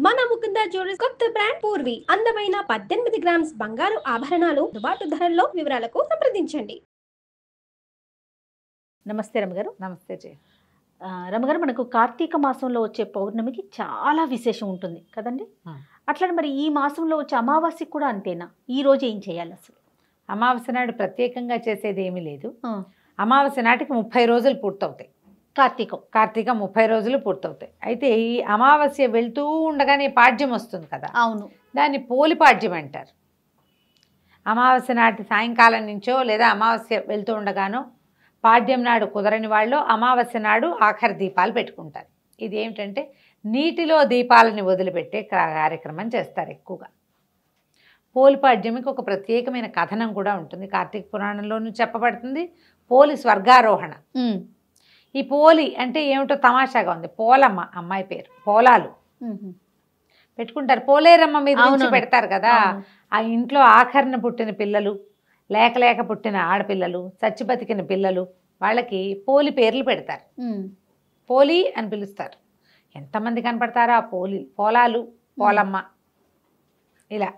మన ముకుంద జ్యువెలర్స్ కొత్త బ్రాండ్ పూర్వి అందమైన 18 గ్రామ్స్ బంగారు ఆభరణాలు దుబాటు ధరల్లో వివరాలకు సంప్రదించండి. నమస్తే రమగారు. నమస్తే జయ. రమగారు, మనకు కార్తీక మాసంలో వచ్చే పౌర్ణమికి చాలా విశేషం ఉంటుంది కదండి. అట్లనే మరి ఈ మాసంలో వచ్చే అమావాస్యకి కూడా అంతేనా? ఈ రోజు ఏం చేయాలి అసలు? అమావాస్య నాడు ప్రత్యేకంగా చేసేది ఏమీ లేదు. అమావాస్య నాటికి 30 రోజులు పూర్తవుతాయి. కార్తీక 30 రోజులు పూర్తవుతాయి. అయితే ఈ అమావాస్య వెళ్తూ ఉండగానే పాడ్యం వస్తుంది కదా, అవును, దాన్ని పోలి పాడ్యం అంటారు. అమావాస్య నాటి సాయంకాలం నుంచో లేదా అమావాస్య వెళ్తూ ఉండగానో పాడ్యం నాడు కుదరని వాళ్ళు అమావాస్య నాడు ఆఖరి దీపాలు పెట్టుకుంటారు. ఇది ఏమిటంటే నీటిలో దీపాలని వదిలిపెట్టే కార్యక్రమం చేస్తారు ఎక్కువగా. పోలిపాడ్యమికి ఒక ప్రత్యేకమైన కథనం కూడా ఉంటుంది. కార్తీక పురాణంలోనూ చెప్పబడుతుంది. పోలి స్వర్గారోహణ. ఈ పోలి అంటే ఏమిటో తమాషాగా ఉంది. పోలమ్మ అమ్మాయి పేరు. పోలాలు పెట్టుకుంటారు. పోలేరమ్మ మీద నుంచి పెడతారు కదా. ఆ ఇంట్లో ఆఖరణ పుట్టిన పిల్లలు, లేక పుట్టిన ఆడపిల్లలు, చచ్చి బతికిన పిల్లలు, వాళ్ళకి పోలి పేర్లు పెడతారు. పోలి అని పిలుస్తారు. ఎంతమంది కనపడతారో ఆ పోలాలు, పోలమ్మ ఇలా.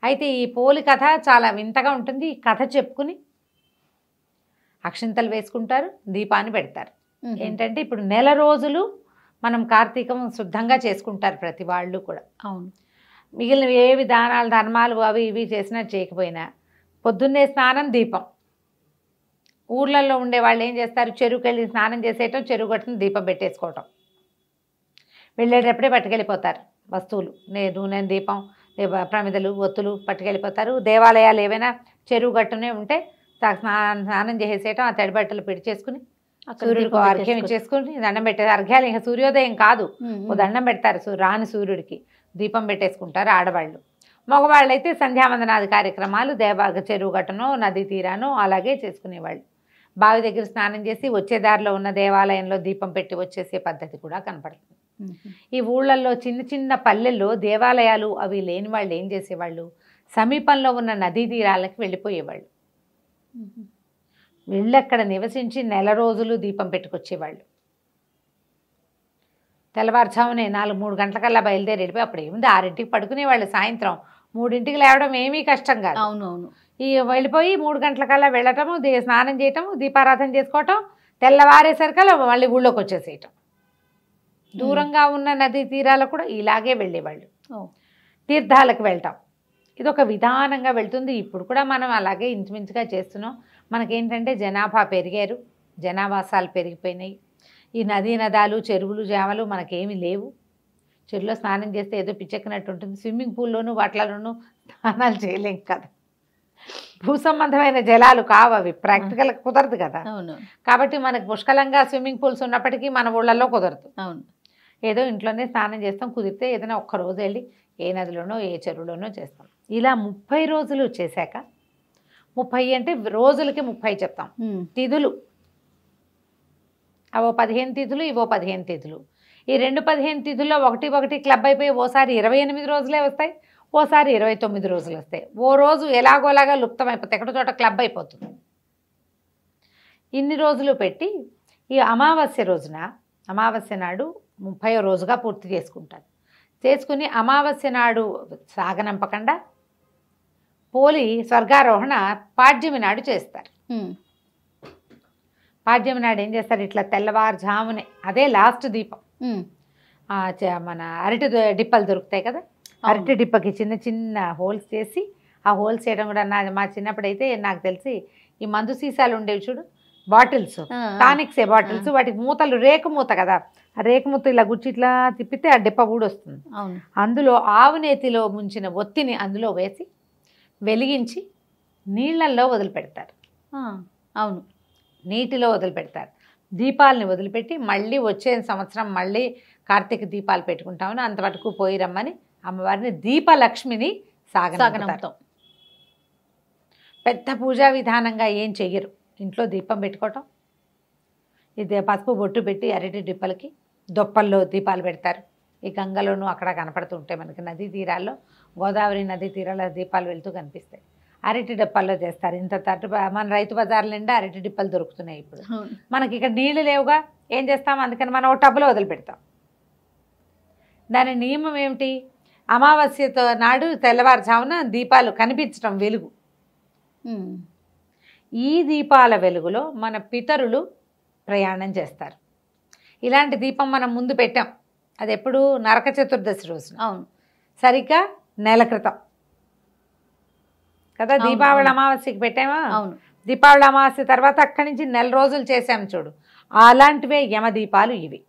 అయితే ఈ పోలి కథ చాలా వింతగా ఉంటుంది. ఈ కథ చెప్పుకుని అక్షింతలు వేసుకుంటారు, దీపాన్ని పెడతారు. ఏంటంటే ఇప్పుడు నెల రోజులు మనం కార్తీకం శుద్ధంగా చేసుకుంటారు ప్రతి వాళ్ళు కూడా. అవును, మిగిలిన ఏవి దానాలు ధర్మాలు అవి ఇవి చేసినా చేయకపోయినా పొద్దున్నే స్నానం, దీపం. ఊర్లలో ఉండే వాళ్ళు ఏం చేస్తారు, చెరువుకి వెళ్ళి స్నానం చేసేయటం, చెరువు గట్టును దీపం పెట్టేసుకోవటం. వెళ్ళేటప్పుడే పట్టుకెళ్ళిపోతారు వస్తువులు, నూనె, దీపం, ప్రమిదలు, ఒత్తులు పట్టుకెళ్ళిపోతారు. దేవాలయాలు ఏవైనా చెరువు గట్టునే ఉంటే స్నానం చేసేయటం, ఆ తడి బట్టలు పెడిచేసుకుని సూర్యుడికి అర్ఘ్యం ఇచ్చేసుకుని దండం పెట్టేది. అర్ఘ్యాలు ఇంకా సూర్యోదయం కాదు, ఓ దండం పెడతారు రాని సూర్యుడికి, దీపం పెట్టేసుకుంటారు ఆడవాళ్ళు. మగవాళ్ళు అయితే సంధ్యావందనాది కార్యక్రమాలు చెరువు గట్టునో నదీ తీరానో అలాగే చేసుకునేవాళ్ళు. బావి దగ్గర స్నానం చేసి వచ్చే దారిలో ఉన్న దేవాలయంలో దీపం పెట్టి వచ్చేసే పద్ధతి కూడా కనపడుతుంది. ఈ ఊళ్ళల్లో చిన్న చిన్న పల్లెల్లో దేవాలయాలు అవి లేని వాళ్ళు ఏం చేసేవాళ్ళు, సమీపంలో ఉన్న నదీ తీరాలకి వెళ్ళిపోయేవాళ్ళు. వెళ్ళి అక్కడ నివసించి నెల రోజులు దీపం పెట్టుకొచ్చేవాళ్ళు. తెల్లవారుజామునే 4-3 గంటలకల్లా బయలుదేరి వెళ్ళిపోయి అప్పుడు ఏముంది 6ంటికి పడుకునేవాళ్ళు. సాయంత్రం 3ంటికి లేవడం ఏమీ కష్టం కాదు. అవునవును. ఈ వెళ్ళిపోయి 3 గంటలకల్లా వెళ్ళటము, స్నానం చేయటము, దీపారాధన చేసుకోవటం, తెల్లవారేసరికల్లా మళ్ళీ ఊళ్ళోకి వచ్చేసేయటం. దూరంగా ఉన్న నదీ తీరాలకు కూడా ఇలాగే వెళ్ళేవాళ్ళు. తీర్థాలకు వెళ్ళటం ఇది ఒక విధానంగా వెళ్తుంది. ఇప్పుడు కూడా మనం అలాగే ఇంచుమించుగా చేస్తున్నాం. మనకేంటంటే జనాభా పెరిగారు, జనావాసాలు పెరిగిపోయినాయి. ఈ నదీ నదాలు, చెరువులు, జామలు మనకేమీ లేవు. చెరువులో స్నానం చేస్తే ఏదో పిచ్చెక్కినట్టు ఉంటుంది. స్విమ్మింగ్ పూల్లోనూ వాటిలోనూ స్నానాలు చేయలేం కదా. భూ సంబంధమైన జలాలు కావు అవి, ప్రాక్టికల్ కుదరదు కదా. కాబట్టి మనకు పుష్కలంగా స్విమ్మింగ్ పూల్స్ ఉన్నప్పటికీ మన ఊళ్ళల్లో కుదరదు. అవును, ఏదో ఇంట్లోనే స్నానం చేస్తాం. కుదిరితే ఏదైనా ఒక్కరోజు వెళ్ళి ఏ నదిలోనో ఏ చెరువులోనో చేస్తాం. ఇలా 30 రోజులు చేశాక, 30 అంటే రోజులకి 30 చెప్తాం. తిథులు అవో 15 తిథులు, ఇవో 15 తిథులు. ఈ 15 తిథుల్లో ఒకటి క్లబ్ అయిపోయి ఓసారి 28 రోజులే వస్తాయి, ఓసారి 29 రోజులు వస్తాయి. ఓ రోజు ఎలాగోలాగా లుప్తం అయిపోతాయి, ఎక్కడో చోట క్లబ్ అయిపోతుంది. ఇన్ని రోజులు పెట్టి ఈ అమావాస్య రోజున, అమావాస్య నాడు 30వ రోజుగా పూర్తి చేసుకుంటారు. చేసుకుని అమావాస్య నాడు సాగనంపకుండా పోలి స్వర్గారోహణ పాడ్యమి నాడు చేస్తారు. పాడ్యమి నాడు ఏం చేస్తారు, ఇట్లా తెల్లవారుజామునే, అదే లాస్ట్ దీపం. మన అరటి డిప్పలు దొరుకుతాయి కదా, అరటి డిప్పకి చిన్న చిన్న హోల్స్ చేసి, ఆ హోల్స్ చేయడం కూడా మా చిన్నప్పుడైతే నాకు తెలిసి ఈ మందు సీసాలు ఉండేవి చూడు, బాటిల్స్, టానిక్సే బాటిల్స్, వాటికి మూతలు రేకు మూత కదా, ఆ రేకు మూత ఇలా గుచ్చి ఇట్లా తిప్పితే ఆ డిప్ప ఊడొస్తుంది. అందులో ఆవు నేతిలో ముంచిన ఒత్తిని అందులో వేసి వెలిగించి నీళ్ళల్లో వదిలిపెడతారు. అవును, నీటిలో వదిలిపెడతారు. దీపాలని వదిలిపెట్టి మళ్ళీ వచ్చే సంవత్సరం మళ్ళీ కార్తీక దీపాలు పెట్టుకుంటామని అంతవరకు పోయి రమ్మని అమ్మవారిని దీపలక్ష్మిని సాగనంపుతాం. పెద్ద పూజా విధానంగా ఏం చెయ్యరు. ఇంట్లో దీపం పెట్టుకోవటం, ఇది పసుపు బొట్టు పెట్టి అరటి డిప్పలకి దొప్పల్లో దీపాలు పెడతారు. ఈ గంగలోనూ అక్కడ కనపడుతూ ఉంటాయి మనకి నదీ తీరాల్లో, గోదావరి నదీ తీరాల దీపాలు వెళ్తూ కనిపిస్తాయి. అరటి డిప్పల్లో చేస్తారు. ఇంత తట్టు మన రైతు బజార్ల నిండా అరటి డిప్పలు దొరుకుతున్నాయి ఇప్పుడు. మనకి ఇక్కడ నీళ్లు లేవుగా, ఏం చేస్తాం, అందుకని మనం ఒక టబ్లో వదిలిపెడతాం. దాని నియమం ఏమిటి? అమావాస్యతో నాడు తెల్లవారుజామున దీపాలు కనిపించడం, వెలుగు. ఈ దీపాల వెలుగులో మన పితరులు ప్రయాణం చేస్తారు. ఇలాంటి దీపం మనం ముందు పెట్టాం. అది ఎప్పుడు? నరక చతుర్దశి రోజున. అవును. సరిగ్గా నెల క్రితం కదా దీపావళి అమావాస్యకి పెట్టామా? అవును. దీపావళి అమావాస్య తర్వాత అక్కడి నుంచి నెల రోజులు చేసాం చూడు, అలాంటివే యమదీపాలు ఇవి.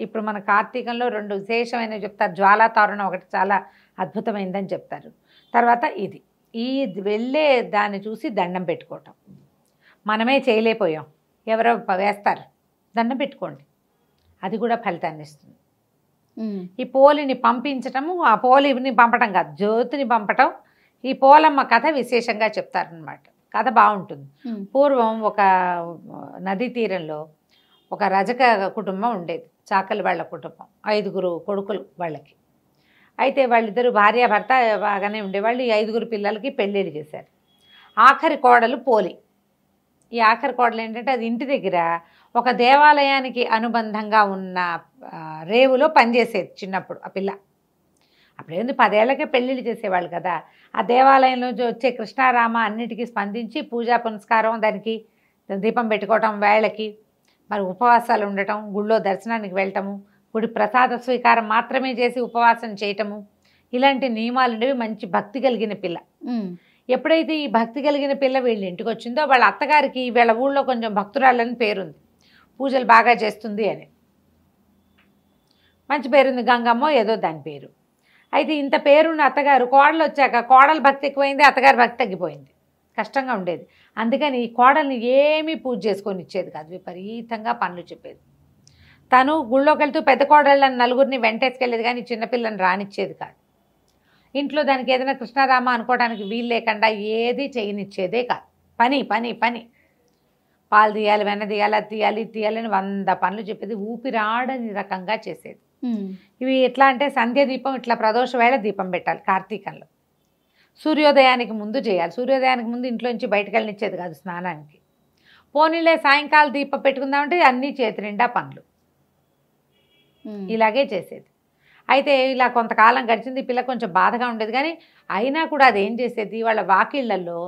ఇప్పుడు మన కార్తీకంలో 2 విశేషమైనవి చెప్తారు. జ్వాలా తోరణం ఒకటి చాలా అద్భుతమైందని చెప్తారు. తర్వాత ఇది ఈ వెళ్ళే దాన్ని చూసి దండం పెట్టుకోవటం. మనమే చేయలేకపోయాం, ఎవరో వేస్తారు, దండం పెట్టుకోండి, అది కూడా ఫలితాన్ని ఇస్తుంది. ఈ పోలిని పంపించటము, ఆ పోలిని పంపటం కాదు, జ్యోతిని పంపటం. ఈ పోలమ్మ కథ విశేషంగా చెప్తారనమాట. కథ బాగుంటుంది. పూర్వం ఒక నదీ తీరంలో ఒక రజక కుటుంబం ఉండేది, చాకలి వాళ్ళ కుటుంబం, 5 కొడుకులు వాళ్ళకి. అయితే వాళ్ళిద్దరు భార్యాభర్త బాగానే ఉండేవాళ్ళు. ఈ 5 పిల్లలకి పెళ్ళిళ్ళు చేశారు. ఆఖరి కోడలు పోలి. ఈ ఆఖరి కోడలు ఏంటంటే అది ఇంటి దగ్గర ఒక దేవాలయానికి అనుబంధంగా ఉన్న రేవులో పనిచేసేది చిన్నప్పుడు ఆ పిల్ల. అప్పుడేంది 10 ఏళ్ళకే పెళ్ళిళ్ళు చేసేవాళ్ళు కదా. ఆ దేవాలయంలో వచ్చే కృష్ణారామ అన్నిటికీ స్పందించి పూజా పునస్కారం, దానికి దీపం పెట్టుకోవటం, వేళకి మరి ఉపవాసాలు ఉండటం, గుళ్ళో దర్శనానికి వెళ్ళటము, గుడి ప్రసాద స్వీకారం మాత్రమే చేసి ఉపవాసం చేయటము, ఇలాంటి నియమాలు ఉండేవి. మంచి భక్తి కలిగిన పిల్ల. ఎప్పుడైతే ఈ భక్తి కలిగిన పిల్ల వీళ్ళ ఇంటికి వచ్చిందో వాళ్ళ అత్తగారికి వీళ్ళ ఊళ్ళో కొంచెం భక్తురాలని పేరుంది, పూజలు బాగా చేస్తుంది అని మంచి పేరుంది, గంగమ్మో ఏదో దాని పేరు. అయితే ఇంత పేరున్న అత్తగారు కోడలు వచ్చాక కోడలు భక్తి ఎక్కువైంది, అత్తగారి భక్తి తగ్గిపోయింది, కష్టంగా ఉండేది. అందుకని ఈ కోడల్ని ఏమీ పూజ చేసుకొని ఇచ్చేది కాదు, విపరీతంగా పనులు చెప్పేది. తను గుళ్ళోకి వెళ్తూ పెద్ద కోడళ్ళని 4 వెంటేసుకెళ్ళేది, కానీ చిన్నపిల్లని రానిచ్చేది కాదు. ఇంట్లో దానికి ఏదైనా కృష్ణారామ అనుకోవడానికి వీలు లేకుండా ఏది చేయనిచ్చేదే కాదు. పని పని పని, పాలు తీయాలి, వెన్న తీయాలి, అది తీయాలి, ఇది తీయాలని 100 పనులు చెప్పేది. ఊపిరాడని రకంగా చేసేది. ఇవి ఎట్లా అంటే సంధ్య దీపం ఇట్లా ప్రదోష వేళ దీపం పెట్టాలి కార్తీకంలో. సూర్యోదయానికి ముందు చేయాలి. సూర్యోదయానికి ముందు ఇంట్లోంచి బయటకు వెళ్ళనిచ్చేది కాదు స్నానానికి. పోనీలే సాయంకాలం దీపం పెట్టుకుందామంటే అన్నీ చేతి నిండా పనులు, ఇలాగే చేసేది. అయితే ఇలా కొంతకాలం గడిచింది. పిల్ల కొంచెం బాధగా ఉండేది, కానీ అయినా కూడా అది ఏం చేసేది, వాళ్ళ వాకిళ్లలో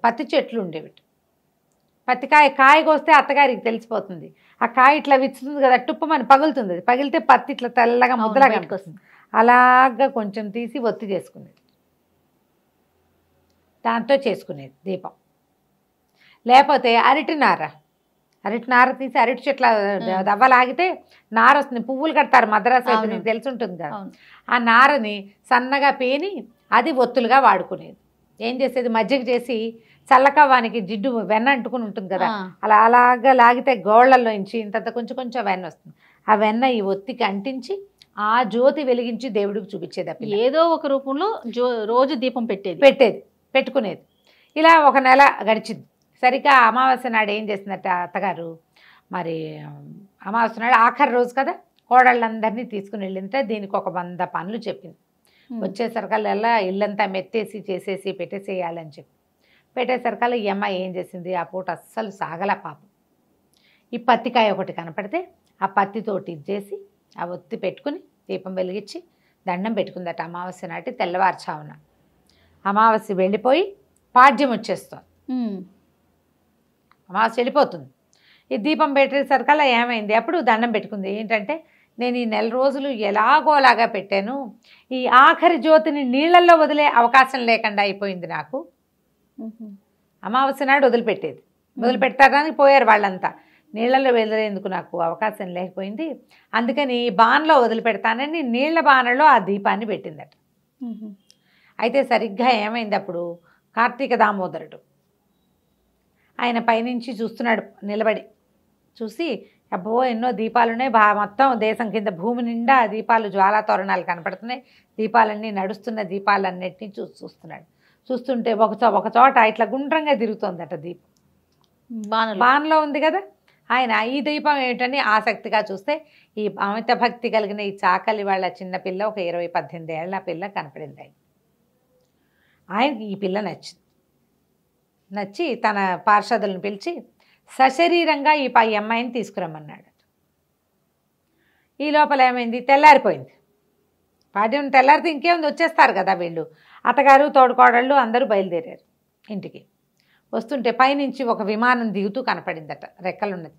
పత్తి చెట్లు ఉండేవి. కాయ కోస్తే అత్తగారికి తెలిసిపోతుంది. ఆ కాయ ఇట్లా విచ్చుతుంది కదా, టుప్పమని పగులుతుంది. అది పగిలితే పత్తి ఇట్లా తెల్లగా ముద్దలాగా వస్తుంది. అలాగా కొంచెం తీసి ఒత్తి చేసుకునేది, దాంతో చేసుకునేది దీపం. లేకపోతే అరటి నార తీసి అరటి చెట్ల దవ్వలాగితే నార వస్తుంది. పువ్వులు కడతారు మద్రాసు అయితే, నీకు తెలిసి ఉంటుంది కదా. ఆ నారని సన్నగా పేని అది ఒత్తులుగా వాడుకునేది. ఏం చేసేది, మజ్జిగ చేసి చల్లకవ్వానికి జిడ్డు వెన్న అంటుకుని ఉంటుంది కదా, అలాగా లాగితే గోళ్లలో నుంచి ఇంత కొంచెం వెన్న వస్తుంది. ఆ వెన్న ఈ ఒత్తికి అంటించి ఆ జ్యోతి వెలిగించి దేవుడికి చూపించేది. ఏదో ఒక రూపంలో రోజు దీపం పెట్టుకునేది. ఇలా 1 నెల గడిచింది. సరిగ్గా అమావాస్య నాడు ఏం చేసిందట అత్తగారు, మరి అమావాస్య నాడు ఆఖరి రోజు కదా, కోడళ్ళందరినీ తీసుకుని వెళ్ళిందంటే దీనికి ఒక 100 పనులు చెప్పింది. వచ్చేసరికల్లా ఇల్లంతా మెత్తేసి చేసేసి పెట్టేసేయాలని చెప్పి పెట్టేసరికల్లా ఈ అమ్మాయి ఏం చేసింది, ఆ పూట అస్సలు సాగల పాపం. ఈ పత్తికాయ ఒకటి కనపడితే ఆ పత్తితోటి ఇచ్చేసి ఆ ఒత్తి పెట్టుకుని దీపం వెలిగించి దండం పెట్టుకుందట అమావాస్య నాటి తెల్లవారుచావున. అమావాస్య వెళ్ళిపోయి పాడ్యం వచ్చేస్తుంది, అమావాస్య వెళ్ళిపోతుంది. ఈ దీపం పెట్టేసరికల్లా ఏమైంది, అప్పుడు దండం పెట్టుకుంది. ఏంటంటే, నేను ఈ నెల రోజులు ఎలాగోలాగా పెట్టాను, ఈ ఆఖరి జ్యోతిని నీళ్ళల్లో వదిలే అవకాశం లేకుండా అయిపోయింది నాకు. అమావాస్య నాడు వదిలిపెడతాడానికి పోయారు వాళ్ళంతా, నీళ్ళల్లో వదిలేందుకు నాకు అవకాశం లేకపోయింది. అందుకని బాణలో వదిలిపెడతానని నీళ్ల బాణలో ఆ దీపాన్ని పెట్టిందట. అయితే సరిగ్గా ఏమైంది, అప్పుడు కార్తీక దామోదరుడు ఆయన పైనుంచి చూస్తున్నాడు నిలబడి. చూసి అబ్బో ఎన్నో దీపాలున్నాయి, మొత్తం దేశం కింద భూమి నిండా దీపాలు, జ్వాలా తోరణాలు కనపడుతున్నాయి, దీపాలన్నీ నడుస్తున్న దీపాలన్నిటినీ చూస్తున్నాడు. చూస్తుంటే ఒక చోట ఇట్లా గుండ్రంగా తిరుగుతోందట దీపం, బాణలో ఉంది కదా. ఆయన ఈ దీపం ఏమిటని ఆసక్తిగా చూస్తే ఈ అమిత భక్తి కలిగిన ఈ చాకలి వాళ్ళ చిన్నపిల్ల, ఒక 20-18 ఏళ్ల పిల్ల కనపడింది. ఆయనకి ఈ పిల్ల నచ్చి తన పార్షదులను పిలిచి సశరీరంగా ఈ అమ్మాయిని తీసుకురమ్మన్నాడు. ఈ లోపల ఏమైంది, తెల్లారిపోయింది. పాడ్యం తెల్లారితే ఇంకేముంది, వచ్చేస్తారు కదా వీళ్ళు. అత్తగారు తోడుకోడళ్ళు అందరూ బయలుదేరారు ఇంటికి. వస్తుంటే పైనుంచి ఒక విమానం దిగుతూ కనపడిందట, రెక్కలున్నది.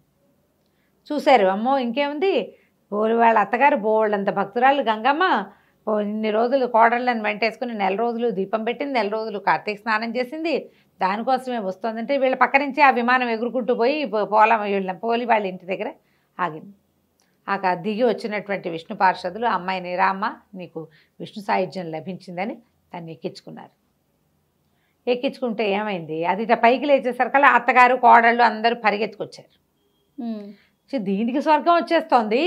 చూశారు, అమ్మో ఇంకేముంది, వాళ్ళ అత్తగారు బోళ్ళంత భక్తురాలు గంగమ్మ ఇన్ని రోజులు కోడళ్ళని వెంటేసుకుని 4 రోజులు దీపం పెట్టింది, 4 రోజులు కార్తీక స్నానం చేసింది, దానికోసమే వస్తుందంటే వీళ్ళ పక్క నుంచి ఆ విమానం ఎగురుకుంటూ పోయి పోలి వాళ్ళ ఇంటి దగ్గర ఆగింది. దిగి వచ్చినటువంటి విష్ణు పార్షదులు అమ్మాయిని రామ్మ నీకు విష్ణు సాయుధ్యం లభించిందని దాన్ని ఎక్కించుకున్నారు. ఎక్కించుకుంటే ఏమైంది, అది పైకి లేచేసరికల్లా అత్తగారు కోడళ్ళు అందరూ పరిగెత్తుకొచ్చారు. దీనికి స్వర్గం వచ్చేస్తోంది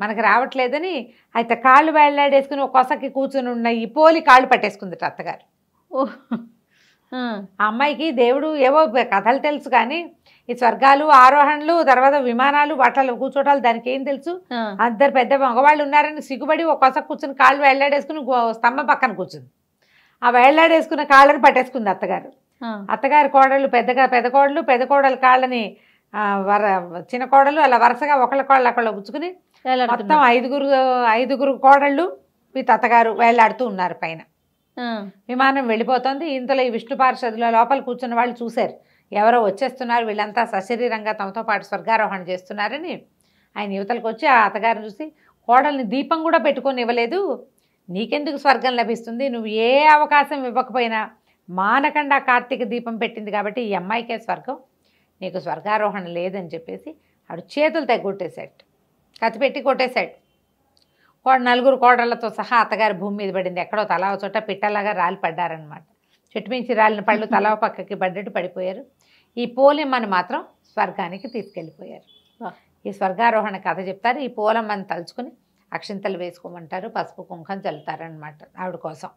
మనకు రావట్లేదని అయితే కాళ్ళు వేళ్లాడేసుకుని ఒక కొసకి కూర్చుని ఉన్న ఈ పోలి కాళ్ళు పట్టేసుకుందట అత్తగారు. ఆ అమ్మాయికి దేవుడు ఏవో కథలు తెలుసు కానీ ఈ స్వర్గాలు ఆరోహణలు తర్వాత విమానాలు వాటలు కూర్చోటాలు దానికి ఏం తెలుసు. అందరు పెద్ద మగవాళ్ళు ఉన్నారని సిగ్గుపడి ఒక కొస కూర్చుని కాళ్ళు వేళ్లాడేసుకుని స్తంభం పక్కన కూర్చుంది. ఆ వేళ్లాడేసుకున్న కాళ్ళని పట్టేసుకుంది అత్తగారు. అత్తగారి కోడళ్ళు పెద్ద కోడలు కాళ్ళని చిన్న కోడలు అలా వరుసగా ఒకళ్ళ కోళ్ళు అక్కడ పుచ్చుకుని మొత్తం ఐదుగురు కోడళ్ళు వీటి అత్తగారు వేళ్లాడుతూ ఉన్నారు పైన. విమానం వెళ్ళిపోతుంది. ఇంతలో ఈ విష్ణు పార్షదుల లోపల కూర్చున్న వాళ్ళు చూశారు, ఎవరో వచ్చేస్తున్నారు, వీళ్ళంతా సశరీరంగా తమతో పాటు స్వర్గారోహణ చేస్తున్నారని. ఆయన యువతలకు వచ్చి ఆ అత్తగారిని చూసి, కోడల్ని దీపం కూడా పెట్టుకొని ఇవ్వలేదు, నీకెందుకు స్వర్గం లభిస్తుంది, నువ్వు ఏ అవకాశం ఇవ్వకపోయినా మానకుండా కార్తీక దీపం పెట్టింది కాబట్టి ఈ అమ్మాయికే స్వర్గం, నీకు స్వర్గారోహణ లేదని చెప్పేసి ఆడు చేతులు తెగొట్టేశాడు, కత్తిపెట్టి కొట్టేశాడు. 4 కోడళ్లతో సహా అత్తగారి భూమి మీద పడింది. ఎక్కడో తలా చోట పిట్టలాగా రాలి పడ్డారనమాట. చెట్టు మించి రాలిన పళ్ళు తలా పక్కకి పడ్డట్టు పడిపోయారు. ఈ పోలమ్మని మాత్రం స్వర్గానికి తీసుకెళ్ళిపోయారు. ఈ స్వర్గారోహణ కథ చెప్తారు. ఈ పోలమ్మని తలుచుకుని అక్షింతలు వేసుకోమంటారు, పసుపు కుంకం చల్లుతారనమాట ఆవిడ కోసం.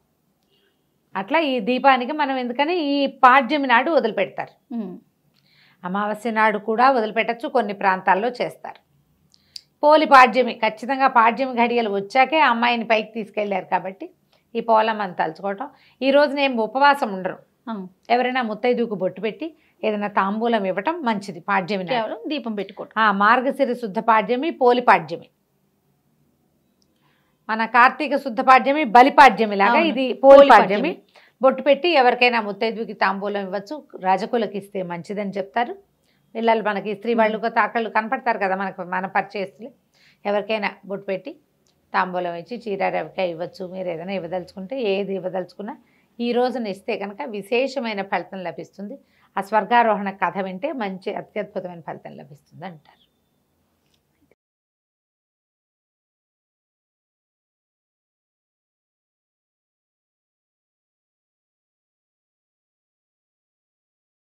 అట్లా ఈ దీపానికి మనం ఎందుకని ఈ పాడ్యమి నాడు వదిలిపెడతారు. అమావాస్య నాడు కూడా వదిలిపెట్టచ్చు, కొన్ని ప్రాంతాల్లో చేస్తారు. పోలి పాడ్యమి ఖచ్చితంగా పాడ్యమి ఘడియలు వచ్చాకే అమ్మాయిని పైకి తీసుకెళ్లారు కాబట్టి ఈ పోలమ్మని తలుచుకోవటం. ఈ రోజున ఏం ఉపవాసం ఉండరు, ఎవరైనా ముత్తైదుకు బొట్టు పెట్టి ఏదైనా తాంబూలం ఇవ్వటం మంచిది. పాడ్యమి దీపం పెట్టుకోవటం. మార్గశిర శుద్ధ పాడ్యమి పోలి పాడ్యమి, మన కార్తీక శుద్ధ పాడ్యమి బలిపాడ్యమి లాగా ఇది పోలి పాడ్యమి. బొట్టు పెట్టి ఎవరికైనా ముత్తైదుకి తాంబూలం ఇవ్వచ్చు, రాజకులకు ఇస్తే మంచిదని చెప్తారు. పిల్లలు మనకి స్త్రీ వాళ్ళు తాకళ్ళు కనపడతారు కదా మనకు, మన పరిచయస్తులు ఎవరికైనా బొట్టు పెట్టి తాంబూలం ఇచ్చి చీర రవికాయ ఇవ్వచ్చు. మీరు ఏదైనా ఇవ్వదలుచుకుంటే ఏది ఇవ్వదలుచుకున్నా ఈ రోజున ఇస్తే కనుక విశేషమైన ఫలితం లభిస్తుంది. ఆ స్వర్గారోహణ కథ వింటే మంచి అత్యద్భుతమైన ఫలితం లభిస్తుంది అంటారు.